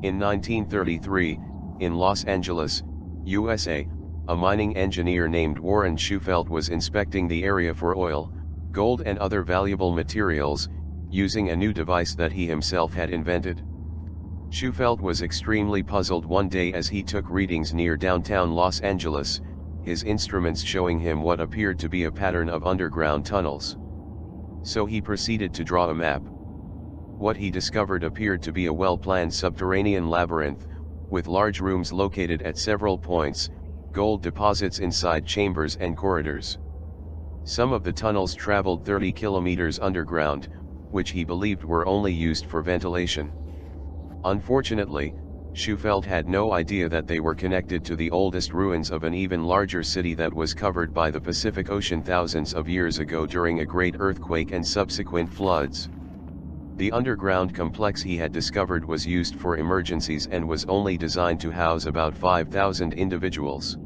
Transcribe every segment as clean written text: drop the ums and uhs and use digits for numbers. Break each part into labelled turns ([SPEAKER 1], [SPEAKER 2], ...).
[SPEAKER 1] In 1933, in Los Angeles, USA, a mining engineer named Warren Shufelt was inspecting the area for oil, gold and other valuable materials, using a new device that he himself had invented. Shufelt was extremely puzzled one day as he took readings near downtown Los Angeles, his instruments showing him what appeared to be a pattern of underground tunnels. So he proceeded to draw a map. What he discovered appeared to be a well-planned subterranean labyrinth, with large rooms located at several points, gold deposits inside chambers and corridors. Some of the tunnels traveled 30 kilometers underground, which he believed were only used for ventilation. Unfortunately, Shufelt had no idea that they were connected to the oldest ruins of an even larger city that was covered by the Pacific Ocean thousands of years ago during a great earthquake and subsequent floods. The underground complex he had discovered was used for emergencies and was only designed to house about 5,000 individuals.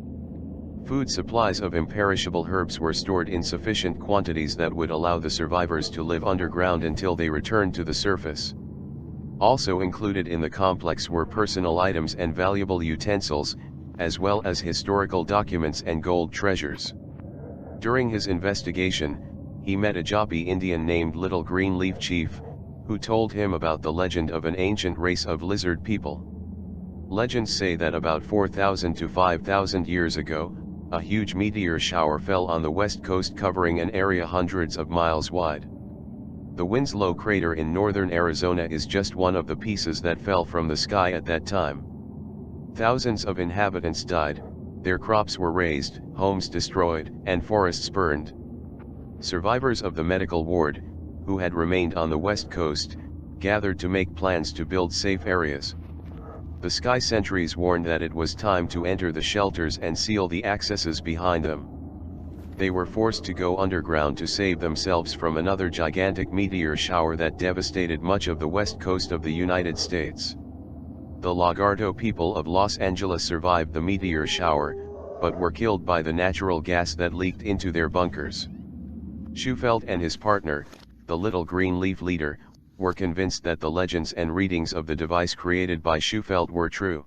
[SPEAKER 1] Food supplies of imperishable herbs were stored in sufficient quantities that would allow the survivors to live underground until they returned to the surface. Also included in the complex were personal items and valuable utensils, as well as historical documents and gold treasures. During his investigation, he met a Joppy Indian named Little Green Leaf Chief, who told him about the legend of an ancient race of lizard people. Legends say that about 4,000 to 5,000 years ago, a huge meteor shower fell on the west coast covering an area hundreds of miles wide. The Winslow crater in northern Arizona is just one of the pieces that fell from the sky at that time. Thousands of inhabitants died, their crops were razed, homes destroyed, and forests burned. Survivors of the medical ward, who had remained on the west coast, gathered to make plans to build safe areas. The sky sentries warned that it was time to enter the shelters and seal the accesses behind them. They were forced to go underground to save themselves from another gigantic meteor shower that devastated much of the west coast of the United States. The Lagarto people of Los Angeles survived the meteor shower, but were killed by the natural gas that leaked into their bunkers. Shufelt and his partner, the Little Green Leaf leader, were convinced that the legends and readings of the device created by Shufelt were true.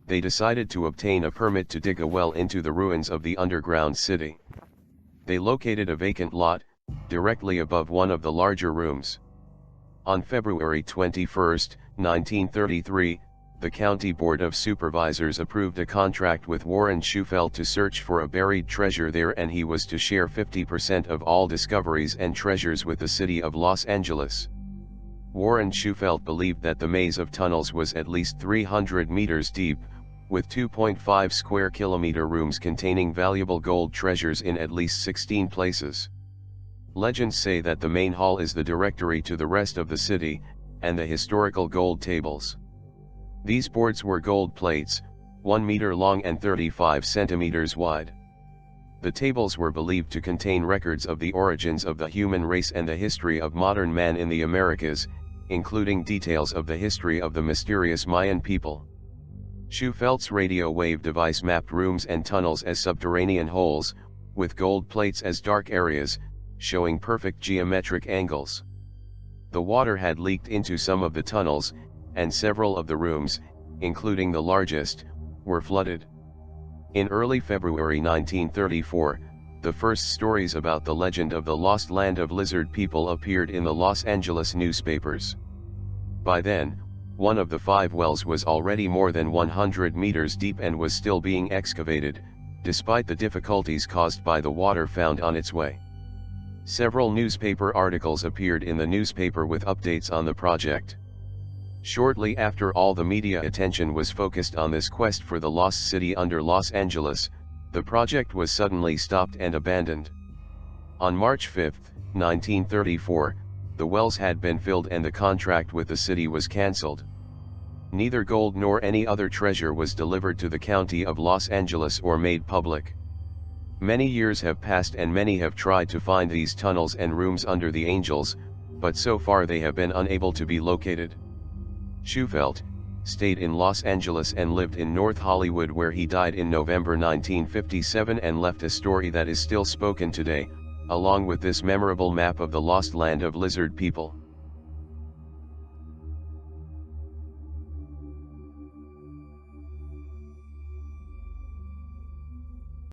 [SPEAKER 1] They decided to obtain a permit to dig a well into the ruins of the underground city. They located a vacant lot, directly above one of the larger rooms. On February 21, 1933, the County Board of Supervisors approved a contract with Warren Shufelt to search for a buried treasure there, and he was to share 50% of all discoveries and treasures with the city of Los Angeles. Warren Shufelt believed that the maze of tunnels was at least 300 meters deep, with 2.5 square kilometer rooms containing valuable gold treasures in at least 16 places. Legends say that the main hall is the directory to the rest of the city, and the historical gold tables. These boards were gold plates, 1 meter long and 35 centimeters wide. The tables were believed to contain records of the origins of the human race and the history of modern man in the Americas, including details of the history of the mysterious Mayan people. Shufelt's radio wave device mapped rooms and tunnels as subterranean holes, with gold plates as dark areas, showing perfect geometric angles. The water had leaked into some of the tunnels, and several of the rooms, including the largest, were flooded. In early February 1934, the first stories about the legend of the lost land of lizard people appeared in the Los Angeles newspapers. By then, one of the 5 wells was already more than 100 meters deep and was still being excavated, despite the difficulties caused by the water found on its way. Several newspaper articles appeared in the newspaper with updates on the project. Shortly after all the media attention was focused on this quest for the lost city under Los Angeles, the project was suddenly stopped and abandoned. On March 5, 1934, the wells had been filled and the contract with the city was cancelled. Neither gold nor any other treasure was delivered to the county of Los Angeles or made public. Many years have passed and many have tried to find these tunnels and rooms under the Angels, but so far they have been unable to be located. Shufelt stayed in Los Angeles and lived in North Hollywood, where he died in November 1957 and left a story that is still spoken today, along with this memorable map of the lost land of lizard people.